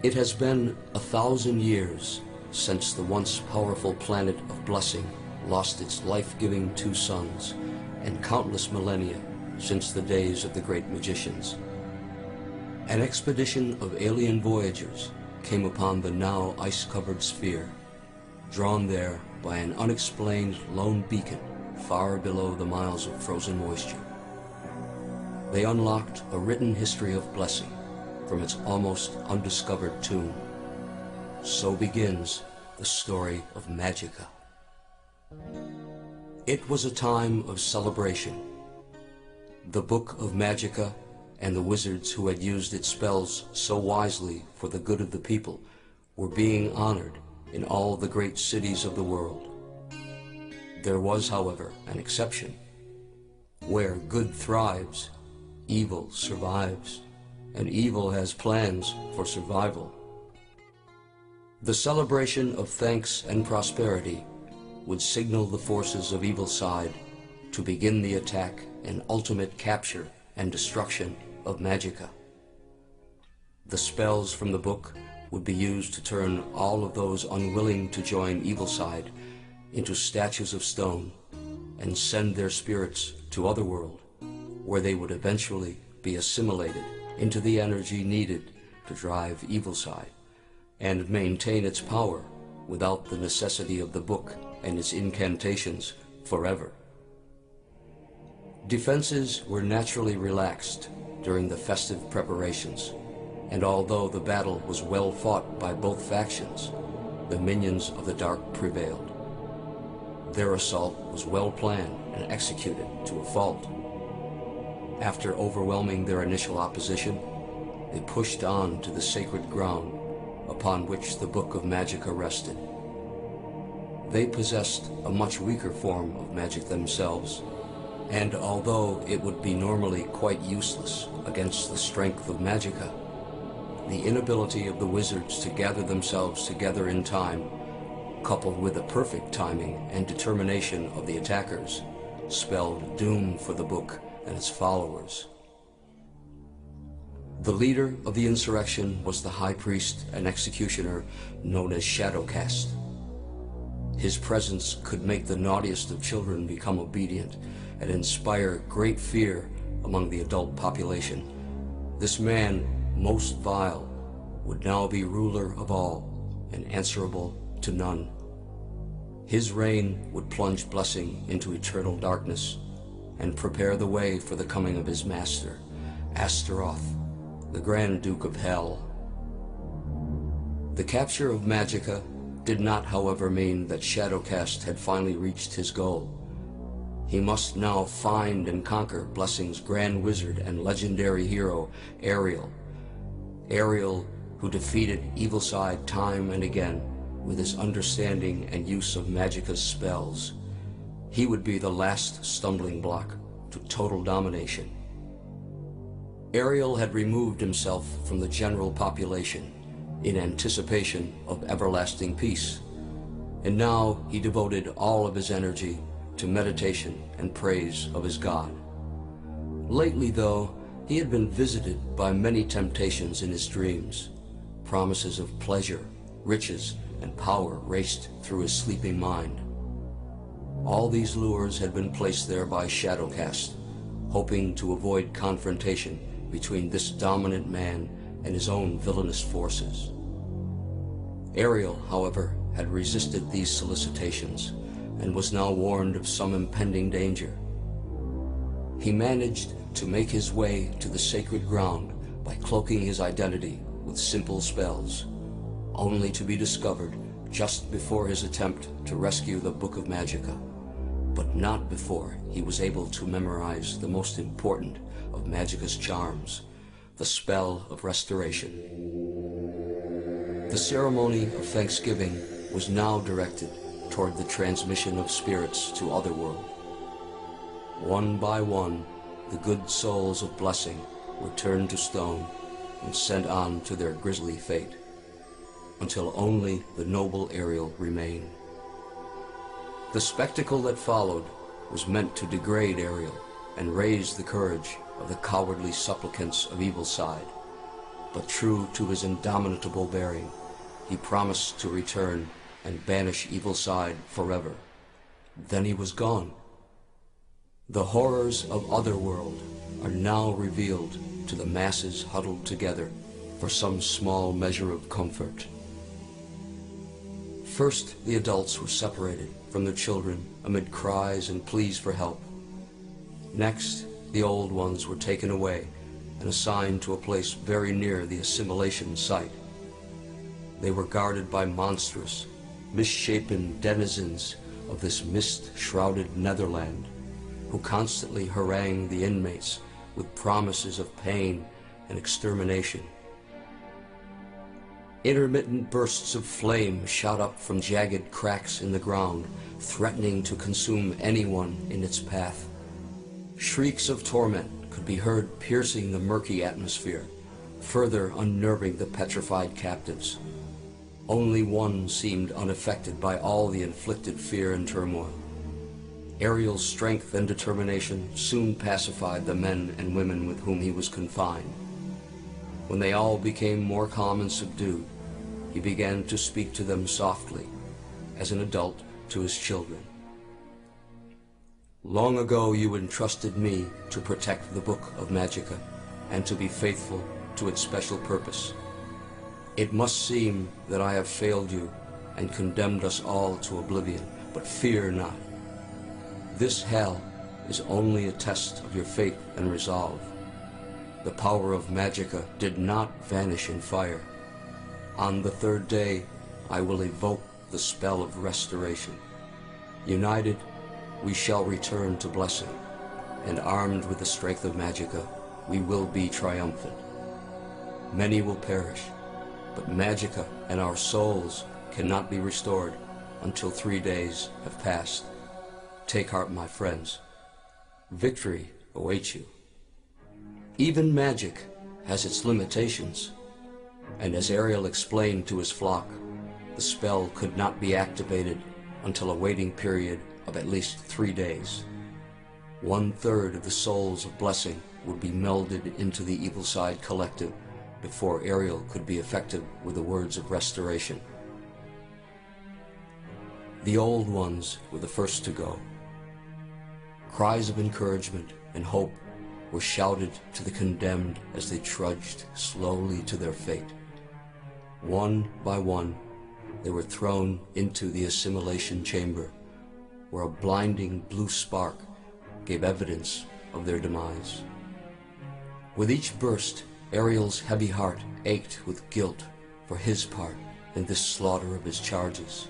It has been 1,000 years since the once powerful planet of blessing lost its life-giving two suns, and countless millennia since the days of the great magicians. An expedition of alien voyagers came upon the now ice-covered sphere, drawn there by an unexplained lone beacon far below the miles of frozen moisture. They unlocked a written history of blessing from its almost undiscovered tomb. So begins the story of Magica. It was a time of celebration. The Book of Magica and the wizards who had used its spells so wisely for the good of the people were being honored in all the great cities of the world. There was, however, an exception. Where good thrives, evil survives, and evil has plans for survival. The celebration of thanks and prosperity would signal the forces of evil side to begin the attack and ultimate capture and destruction of Magica. The spells from the book would be used to turn all of those unwilling to join evil side into statues of stone and send their spirits to otherworld, where they would eventually be assimilated into the energy needed to drive evil side and maintain its power without the necessity of the book and its incantations forever. Defenses were naturally relaxed during the festive preparations, and although the battle was well fought by both factions, the minions of the dark prevailed. Their assault was well planned and executed to a fault. After overwhelming their initial opposition, they pushed on to the sacred ground upon which the Book of Magica rested. They possessed a much weaker form of magic themselves, and although it would be normally quite useless against the strength of Magica, the inability of the wizards to gather themselves together in time, coupled with the perfect timing and determination of the attackers, spelled doom for the book and its followers. The leader of the insurrection was the high priest and executioner known as Shadowcast. His presence could make the naughtiest of children become obedient and inspire great fear among the adult population. This man, most vile, would now be ruler of all and answerable to none. His reign would plunge blessing into eternal darkness and prepare the way for the coming of his master, Astaroth, the Grand Duke of Hell. The capture of Magica did not, however, mean that Shadowcast had finally reached his goal. He must now find and conquer Blessing's Grand Wizard and legendary hero, Ariel. Ariel, who defeated Evilside time and again with his understanding and use of Magica's spells. He would be the last stumbling block to total domination. Ariel had removed himself from the general population in anticipation of everlasting peace, and now he devoted all of his energy to meditation and praise of his God. Lately, though, he had been visited by many temptations in his dreams. Promises of pleasure, riches, and power raced through his sleeping mind. All these lures had been placed there by Shadowcast, hoping to avoid confrontation between this dominant man and his own villainous forces. Ariel, however, had resisted these solicitations and was now warned of some impending danger. He managed to make his way to the sacred ground by cloaking his identity with simple spells, only to be discovered just before his attempt to rescue the Book of Magica, but not before he was able to memorize the most important of Magica's charms, the spell of restoration. The ceremony of Thanksgiving was now directed toward the transmission of spirits to Otherworld. One by one, the good souls of blessing were turned to stone and sent on to their grisly fate, until only the noble Ariel remained. The spectacle that followed was meant to degrade Ariel and raise the courage of the cowardly supplicants of Evilside. but true to his indomitable bearing, he promised to return and banish evil side forever. Then he was gone. The horrors of Otherworld are now revealed to the masses huddled together for some small measure of comfort. First, the adults were separated from their children amid cries and pleas for help. Next, the old ones were taken away and assigned to a place very near the assimilation site. They were guarded by monstrous, misshapen denizens of this mist-shrouded Netherland, who constantly harangued the inmates with promises of pain and extermination. Intermittent bursts of flame shot up from jagged cracks in the ground, threatening to consume anyone in its path. Shrieks of torment could be heard piercing the murky atmosphere, further unnerving the petrified captives. Only one seemed unaffected by all the inflicted fear and turmoil. Ariel's strength and determination soon pacified the men and women with whom he was confined. When they all became more calm and subdued, he began to speak to them softly, as an adult to his children. Long ago you entrusted me to protect the Book of Magica and to be faithful to its special purpose. It must seem that I have failed you and condemned us all to oblivion, but fear not. This hell is only a test of your faith and resolve. The power of Magica did not vanish in fire. On the third day, I will evoke the spell of restoration. United, we shall return to blessing, and armed with the strength of Magica, we will be triumphant. Many will perish, but Magica and our souls cannot be restored until 3 days have passed. Take heart, my friends. Victory awaits you. Even magic has its limitations, and as Ariel explained to his flock, the spell could not be activated until a waiting period of at least 3 days. 1/3 of the souls of blessing would be melded into the Evil Side Collective before Ariel could be effective with the words of restoration. The old ones were the first to go. Cries of encouragement and hope were shouted to the condemned as they trudged slowly to their fate. One by one, they were thrown into the assimilation chamber, where a blinding blue spark gave evidence of their demise. With each burst, Ariel's heavy heart ached with guilt for his part in this slaughter of his charges.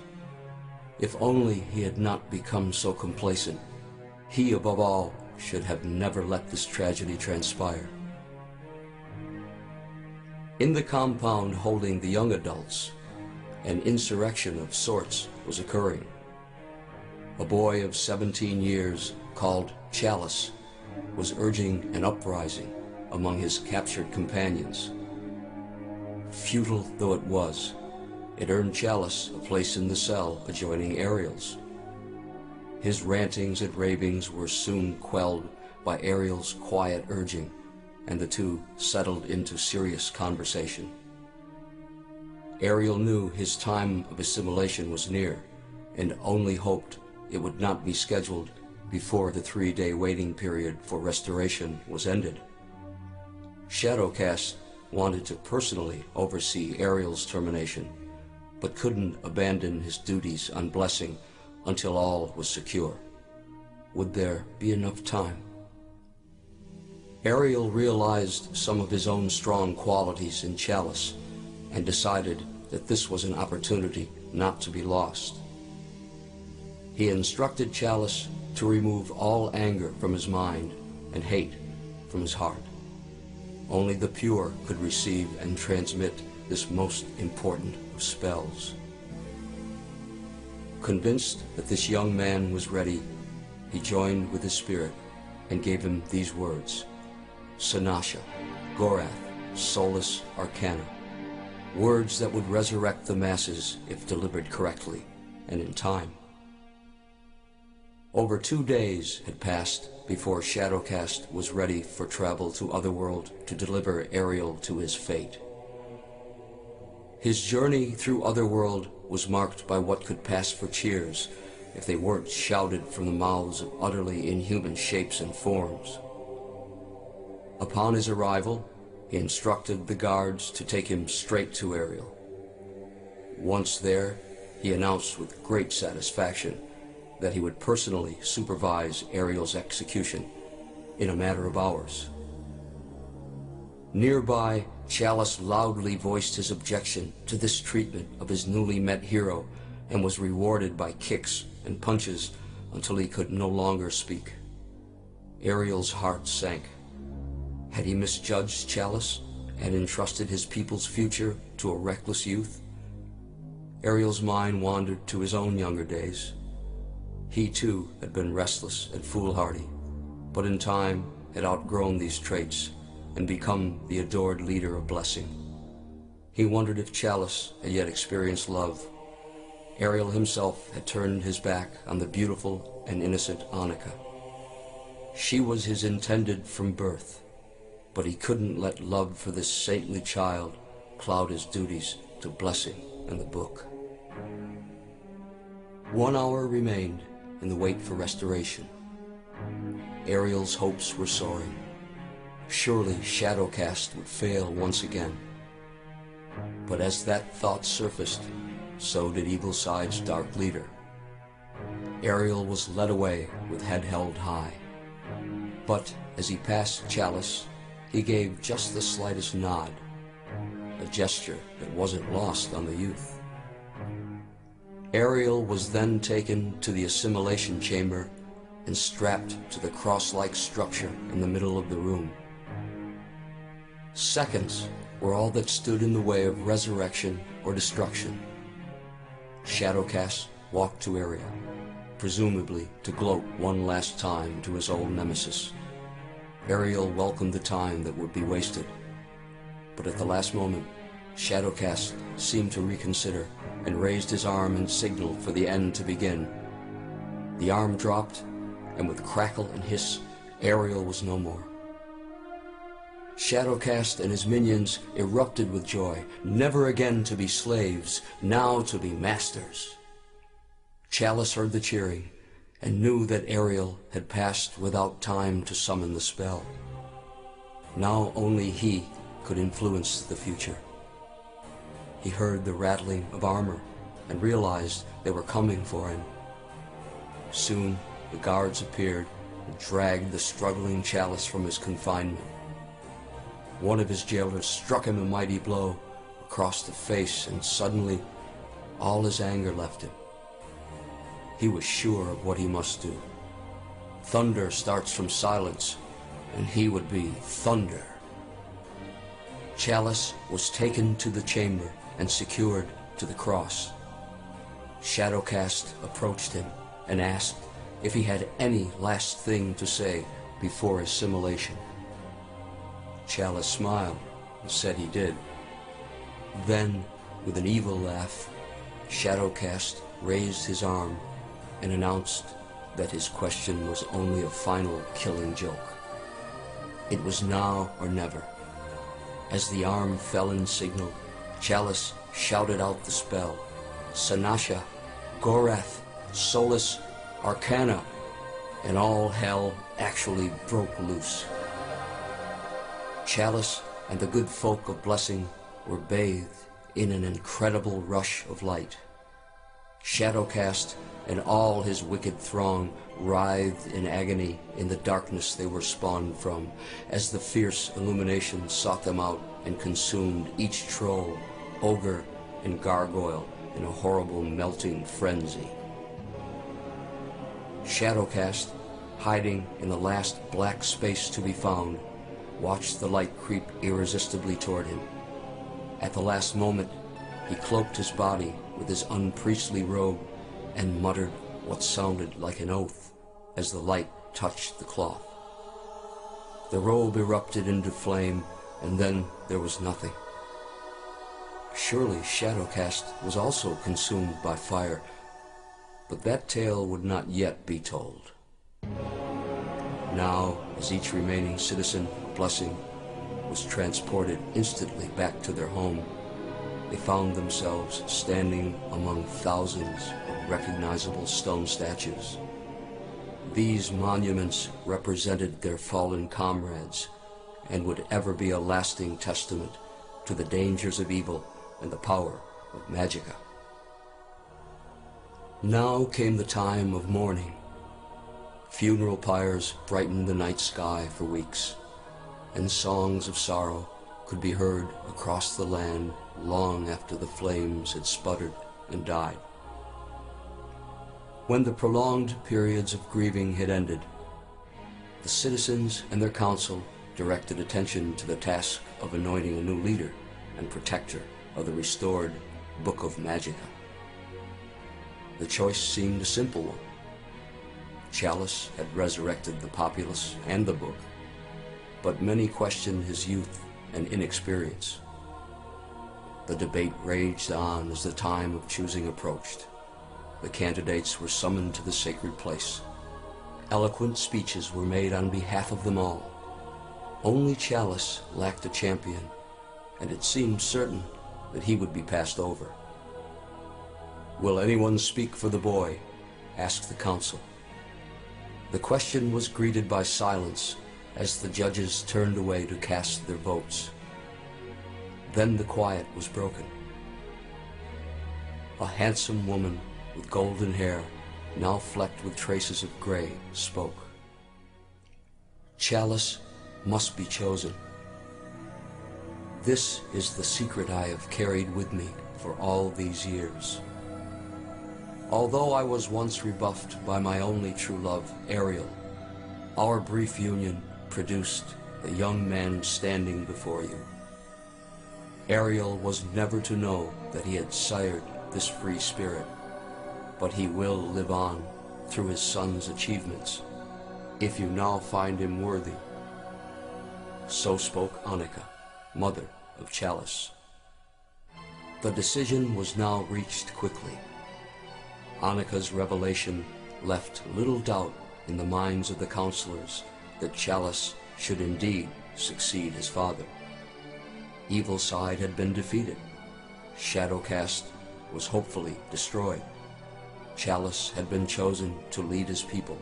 If only he had not become so complacent, he above all should have never let this tragedy transpire. In the compound holding the young adults, an insurrection of sorts was occurring. A boy of 17 years, called Chalice, was urging an uprising among his captured companions. Futile though it was, it earned Chalice a place in the cell adjoining Ariel's. His rantings and ravings were soon quelled by Ariel's quiet urging, and the two settled into serious conversation. Ariel knew his time of assimilation was near, and only hoped it would not be scheduled before the 3-day waiting period for restoration was ended. Shadowcast wanted to personally oversee Ariel's termination, but couldn't abandon his duties on Blessing until all was secure. Would there be enough time? Ariel realized some of his own strong qualities in Chalice and decided that this was an opportunity not to be lost. He instructed Chalice to remove all anger from his mind and hate from his heart. Only the pure could receive and transmit this most important of spells. Convinced that this young man was ready, he joined with his spirit and gave him these words: Sanasha, Gorath, Solus Arcana, words that would resurrect the masses if delivered correctly and in time. Over 2 days had passed before Shadowcast was ready for travel to Otherworld to deliver Ariel to his fate. His journey through Otherworld was marked by what could pass for cheers if they weren't shouted from the mouths of utterly inhuman shapes and forms. Upon his arrival, he instructed the guards to take him straight to Ariel. Once there, he announced with great satisfaction that he would personally supervise Ariel's execution in a matter of hours. Nearby, Chalice loudly voiced his objection to this treatment of his newly met hero and was rewarded by kicks and punches until he could no longer speak. Ariel's heart sank. Had he misjudged Chalice and entrusted his people's future to a reckless youth? Ariel's mind wandered to his own younger days. He too had been restless and foolhardy, but in time had outgrown these traits and become the adored leader of Blessing. He wondered if Chalice had yet experienced love. Ariel himself had turned his back on the beautiful and innocent Annika. She was his intended from birth, but he couldn't let love for this saintly child cloud his duties to Blessing and the book. 1 hour remained in the wait for restoration. Ariel's hopes were soaring. Surely Shadowcast would fail once again. But as that thought surfaced, so did Eagleside's dark leader. Ariel was led away with head held high. But as he passed Chalice, he gave just the slightest nod, a gesture that wasn't lost on the youth. Ariel was then taken to the assimilation chamber and strapped to the cross-like structure in the middle of the room. Seconds were all that stood in the way of resurrection or destruction. Shadowcast walked to Ariel, presumably to gloat one last time to his old nemesis. Ariel welcomed the time that would be wasted, but at the last moment, Shadowcast seemed to reconsider and raised his arm in signal for the end to begin. The arm dropped, and with crackle and hiss, Ariel was no more. Shadowcast and his minions erupted with joy, never again to be slaves, now to be masters. Chalice heard the cheering and knew that Ariel had passed without time to summon the spell. Now only he could influence the future. He heard the rattling of armor and realized they were coming for him. Soon the guards appeared and dragged the struggling Chalice from his confinement. One of his jailers struck him a mighty blow across the face, and suddenly all his anger left him. He was sure of what he must do. Thunder starts from silence, and he would be thunder. Chalice was taken to the chamber and secured to the cross. Shadowcast approached him and asked if he had any last thing to say before assimilation. Chalice smiled and said he did. Then, with an evil laugh, Shadowcast raised his arm and announced that his question was only a final killing joke. It was now or never. As the arm fell in signal, Chalice shouted out the spell, Sanasha, Gorath, Solus, Arcana, and all hell actually broke loose. Chalice and the good folk of Blessing were bathed in an incredible rush of light. Shadowcast and all his wicked throng writhed in agony in the darkness they were spawned from, as the fierce illumination sought them out and consumed each troll, ogre, and gargoyle in a horrible melting frenzy. Shadowcast, hiding in the last black space to be found, watched the light creep irresistibly toward him. At the last moment, he cloaked his body with his unpriestly robe and muttered what sounded like an oath as the light touched the cloth. The robe erupted into flame, and then there was nothing. Surely Shadowcast was also consumed by fire, but that tale would not yet be told. Now, as each remaining citizen of Blessing was transported instantly back to their home, they found themselves standing among thousands of recognizable stone statues. These monuments represented their fallen comrades and would ever be a lasting testament to the dangers of evil and the power of Magica. Now came the time of mourning. Funeral pyres brightened the night sky for weeks, and songs of sorrow could be heard across the land long after the flames had sputtered and died. When the prolonged periods of grieving had ended, the citizens and their council directed attention to the task of anointing a new leader and protector of the restored Book of Magica. The choice seemed a simple one. Chalice had resurrected the populace and the book, but many questioned his youth and inexperience. The debate raged on as the time of choosing approached. The candidates were summoned to the sacred place. Eloquent speeches were made on behalf of them all. Only Chalice lacked a champion, and it seemed certain that he would be passed over. "Will anyone speak for the boy?" asked the council. The question was greeted by silence as the judges turned away to cast their votes. Then the quiet was broken. A handsome woman with golden hair, now flecked with traces of gray, spoke. "Chalice must be chosen. This is the secret I have carried with me for all these years. Although I was once rebuffed by my only true love, Ariel, our brief union produced the young man standing before you. Ariel was never to know that he had sired this free spirit, but he will live on through his son's achievements, if you now find him worthy." So spoke Annika, mother of Chalice. The decision was now reached quickly. Annika's revelation left little doubt in the minds of the counselors that Chalice should indeed succeed his father. Evil side had been defeated. Shadowcast was hopefully destroyed. Chalice had been chosen to lead his people.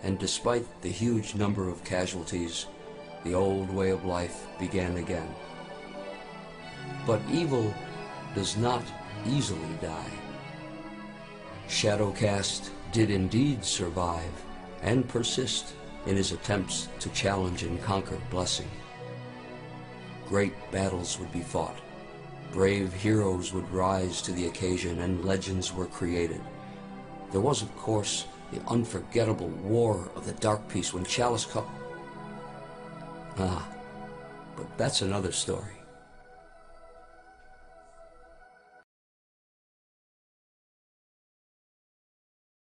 And despite the huge number of casualties, the old way of life began again. But evil does not easily die. Shadowcast did indeed survive and persist in his attempts to challenge and conquer blessing. Great battles would be fought. Brave heroes would rise to the occasion and legends were created. There was, of course, the unforgettable War of the Dark Peace when Chalice but that's another story.